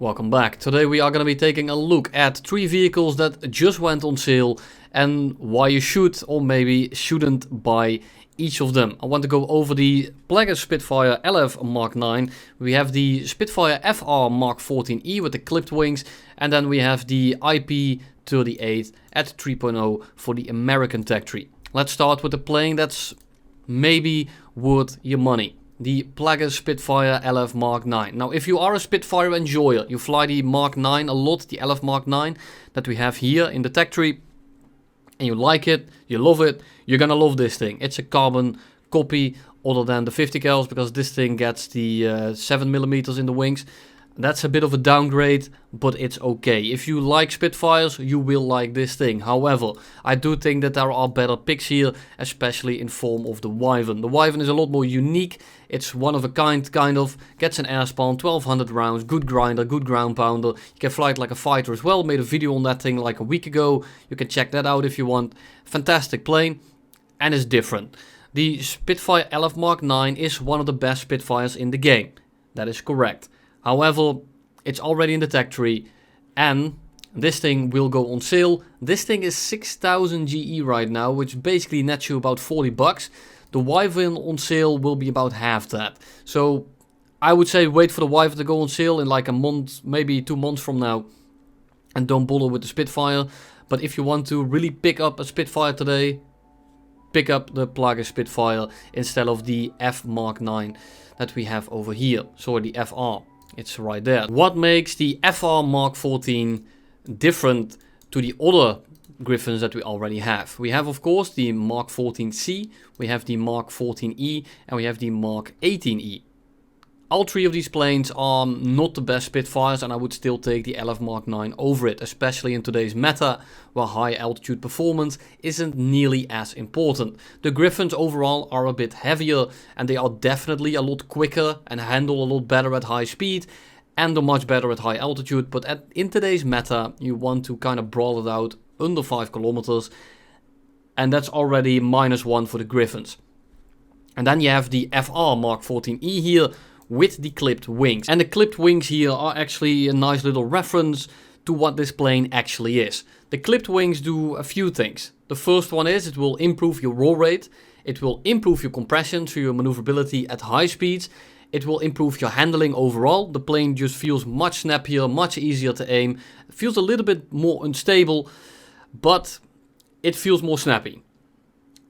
Welcome back. Today we are going to be taking a look at 3 vehicles that just went on sale and why you should or maybe shouldn't buy each of them. I want to go over the Plagis Spitfire LF Mark IX. We have the Spitfire FR Mk XIVe with the clipped wings, and then we have the YP-38 at 3.0 for the American tech tree. Let's start with the plane that's maybe worth your money. The Plagis Spitfire LF Mark IX. Now, if you are a Spitfire enjoyer, you fly the Mark IX a lot, the LF Mark IX that we have here in the tech tree, and you like it, you love it, you're gonna love this thing. It's a carbon copy other than the 50 cals because this thing gets the 7mm in the wings. That's a bit of a downgrade, but it's okay. If you like Spitfires, you will like this thing. However, I do think that there are better picks here, especially in form of the Wyvern. The Wyvern is a lot more unique. It's one of a kind of. Gets an airspan, 1200 rounds, good grinder, good ground pounder. You can fly it like a fighter as well. Made a video on that thing like a week ago. You can check that out if you want. Fantastic plane, and it's different. The Spitfire LF Mark IX is one of the best Spitfires in the game. That is correct. However, it's already in the tech tree, and this thing will go on sale. This thing is 6000 GE right now, which basically nets you about 40 bucks. The Wyvern on sale will be about half that. So I would say wait for the Wyvern to go on sale in like a month, maybe 2 months from now, and don't bother with the Spitfire. But if you want to really pick up a Spitfire today, pick up the Plagis Spitfire instead of the F Mark IX that we have over here. Sorry, the FR. It's right there. What makes the FR Mark XIV different to the other Griffins that we already have? We have, of course, the Mark XIVC, we have the Mark XIVe, and we have the Mark XVIIIe. All 3 of these planes are not the best Spitfires, and I would still take the LF Mark IX over it, especially in today's meta, where high altitude performance isn't nearly as important. The Griffins overall are a bit heavier, and they are definitely a lot quicker and handle a lot better at high speed, and are much better at high altitude, but in today's meta, you want to kind of brawl it out under 5 kilometers, and that's already -1 for the Griffins. And then you have the FR Mark XIVe here, with the clipped wings. And the clipped wings here are actually a nice little reference to what this plane actually is. The clipped wings do a few things. The first one is it will improve your roll rate, it will improve your compression, so your maneuverability at high speeds, it will improve your handling overall. The plane just feels much snappier, much easier to aim, it feels a little bit more unstable, but it feels more snappy.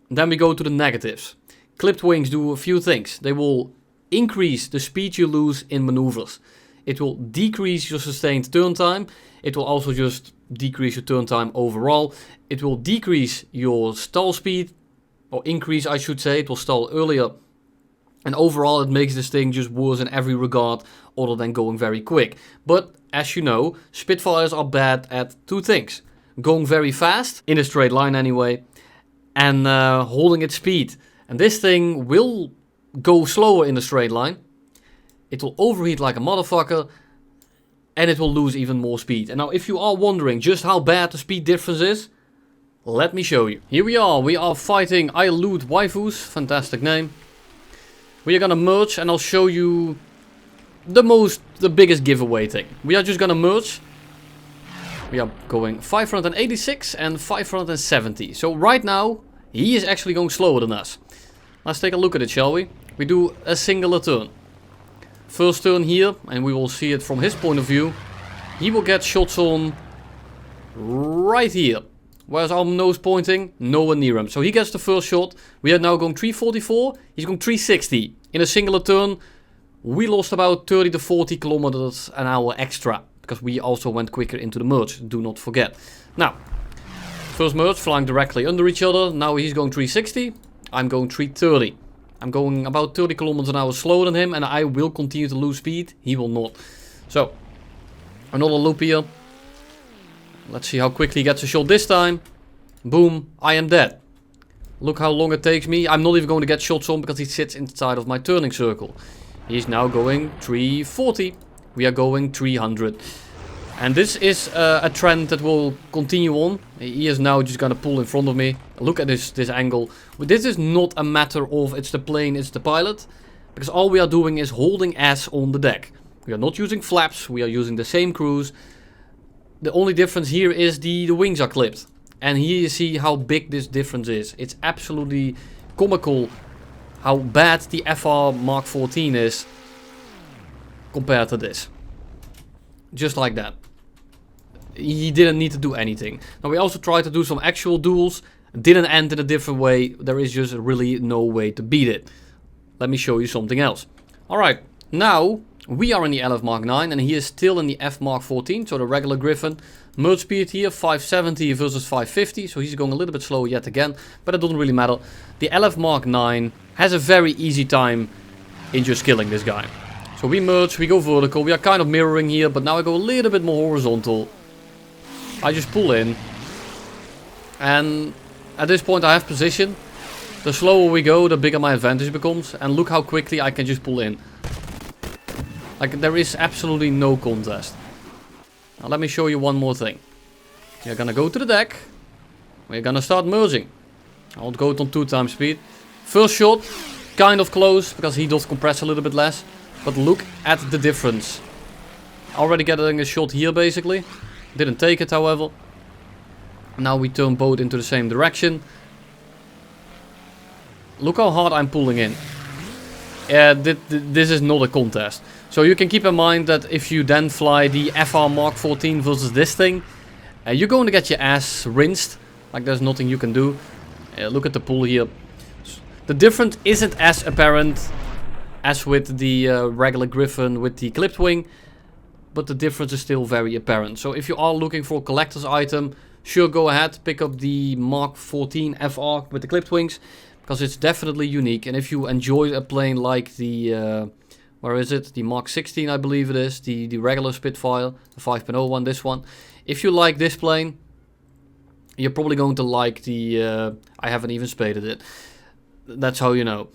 Then we go to the negatives. Clipped wings do a few things. They will increase the speed you lose in maneuvers. It will decrease your sustained turn time. It will also just decrease your turn time overall. It will decrease your stall speed, or increase I should say. It will stall earlier. And overall it makes this thing just worse in every regard other than going very quick. But as you know, Spitfires are bad at 2 things. Going very fast, in a straight line anyway, and holding its speed. And this thing will go slower in a straight line, it will overheat like a motherfucker, and it will lose even more speed. And now if you are wondering just how bad the speed difference is, let me show you. Here we are fighting I Loot Waifus, fantastic name. We are gonna merge and I'll show you the biggest giveaway thing. We are just gonna merge. We are going 586 and 570. So right now, he is actually going slower than us. Let's take a look at it, shall we? We do a singular turn. First turn here, and we will see it from his point of view. He will get shots on right here. Where's our nose pointing? Nowhere near him. So he gets the first shot. We are now going 344. He's going 360. In a singular turn, we lost about 30 to 40 kilometers an hour extra. Because we also went quicker into the merge. Do not forget. Now, first merge, flying directly under each other. Now he's going 360. I'm going 330. I'm going about 30 kilometers an hour slower than him, and I will continue to lose speed. He will not. So, another loop here. Let's see how quickly he gets a shot this time. Boom, I am dead. Look how long it takes me. I'm not even going to get shots on because he sits inside of my turning circle. He's now going 340. We are going 300. And this is a trend that will continue on. He is now just gonna pull in front of me. Look at this angle. This is not a matter of it's the plane, it's the pilot. Because all we are doing is holding S on the deck. We are not using flaps, we are using the same cruise. The only difference here is the wings are clipped. And here you see how big this difference is. It's absolutely comical how bad the FR Mark XIV is compared to this. Just like that. He didn't need to do anything. Now we also tried to do some actual duels. Didn't end in a different way. There is just really no way to beat it. Let me show you something else. Alright, now we are in the LF Mark IX and he is still in the F Mark XIV, so the regular Griffin. Merge speed here, 570 versus 550, so he's going a little bit slow yet again, but it doesn't really matter. The LF Mark IX has a very easy time in just killing this guy. So we merge, we go vertical, we are kind of mirroring here, but now I go a little bit more horizontal. I just pull in, and at this point I have position. The slower we go, the bigger my advantage becomes, and look how quickly I can just pull in. Like, there is absolutely no contest. Now let me show you one more thing. You're gonna go to the deck. We're gonna start merging. I'll go it on 2 times speed. First shot, kind of close, because he does compress a little bit less. But look at the difference. Already getting a shot here, basically. Didn't take it, however. Now we turn both into the same direction. Look how hard I'm pulling in. This is not a contest. So you can keep in mind that if you then fly the FR Mark XIV versus this thing, you're going to get your ass rinsed. Like, there's nothing you can do. Look at the pull here. The difference isn't as apparent as with the regular Griffin with the clipped wing, but the difference is still very apparent. So if you are looking for a collector's item, sure, go ahead, pick up the Mark XIV FR with the clipped wings, because it's definitely unique. And if you enjoy a plane like the where is it? The Mark 16, I believe it is. The regular Spitfire, the 5.0 one, this one. If you like this plane, you're probably going to like the... I haven't even spaded it. That's how you know.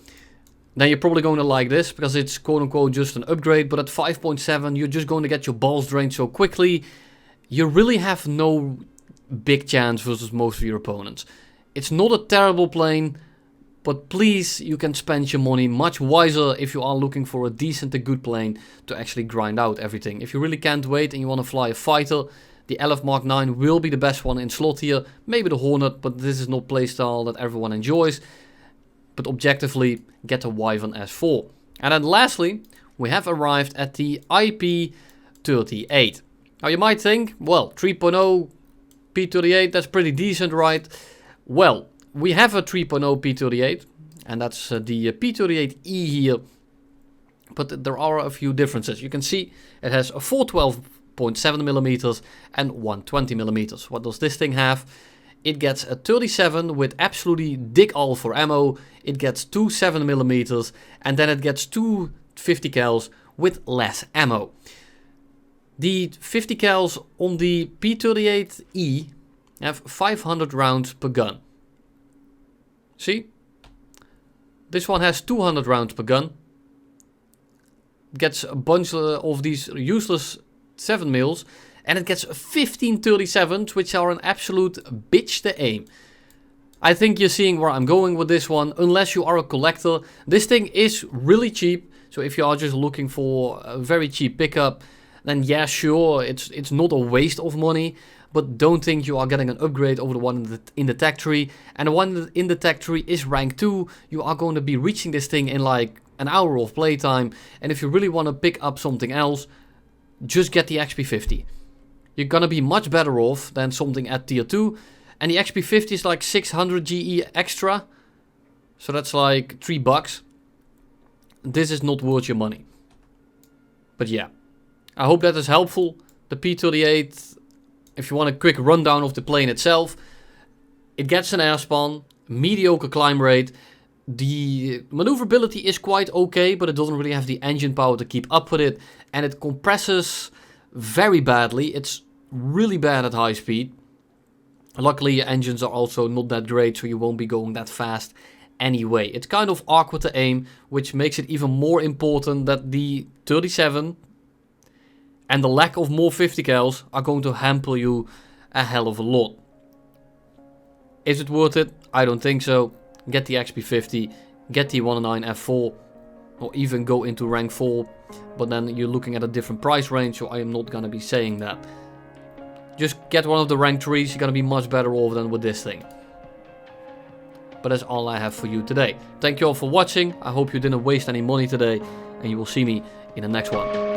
Then you're probably going to like this, because it's quote-unquote just an upgrade. But at 5.7, you're just going to get your balls drained so quickly. You really have no big chance versus most of your opponents. It's not a terrible plane. But please, you can spend your money much wiser if you are looking for a decent and good plane to actually grind out everything. If you really can't wait and you want to fly a fighter, the LF Mark IX will be the best one in slot here. Maybe the Hornet, but this is not playstyle that everyone enjoys. But objectively, get a Wyvern S4. And then lastly, we have arrived at the YP-38. Now you might think, well, 3.0 P-38, that's pretty decent, right? Well, we have a 3.0 P-38, and that's the P-38E here, but there are a few differences. You can see it has a 412.7mm and 120mm. What does this thing have? It gets a 37 with absolutely dick all for ammo, it gets 2 7mm, and then it gets 2 50 cals with less ammo. The 50 cals on the P-38E have 500 rounds per gun. See? This one has 200 rounds per gun. Gets a bunch of these useless 7mm. And it gets 15 37s, which are an absolute bitch to aim. I think you're seeing where I'm going with this one. Unless you are a collector. This thing is really cheap. So if you are just looking for a very cheap pickup, then yeah, sure, it's not a waste of money. But don't think you are getting an upgrade over the one in the tech tree. And the one in the tech tree is rank 2. You are going to be reaching this thing in like an hour of playtime. And if you really want to pick up something else, just get the XP50. You're going to be much better off than something at tier 2. And the XP50 is like 600 GE extra. So that's like $3. This is not worth your money. But yeah, I hope that is helpful. The P-38... If you want a quick rundown of the plane itself, it gets an airspan, mediocre climb rate. The maneuverability is quite okay, but it doesn't really have the engine power to keep up with it. And it compresses very badly. It's really bad at high speed. Luckily, engines are also not that great, so you won't be going that fast anyway. It's kind of awkward to aim, which makes it even more important that the 37... and the lack of more 50 cals are going to hamper you a hell of a lot. Is it worth it? I don't think so. Get the XP50, get the 109 F4, or even go into rank 4. but then you're looking at a different price range, so I am not gonna be saying that. Just get one of the rank 3s, you're gonna be much better off than with this thing. But that's all I have for you today. Thank you all for watching. I hope you didn't waste any money today, and you will see me in the next one.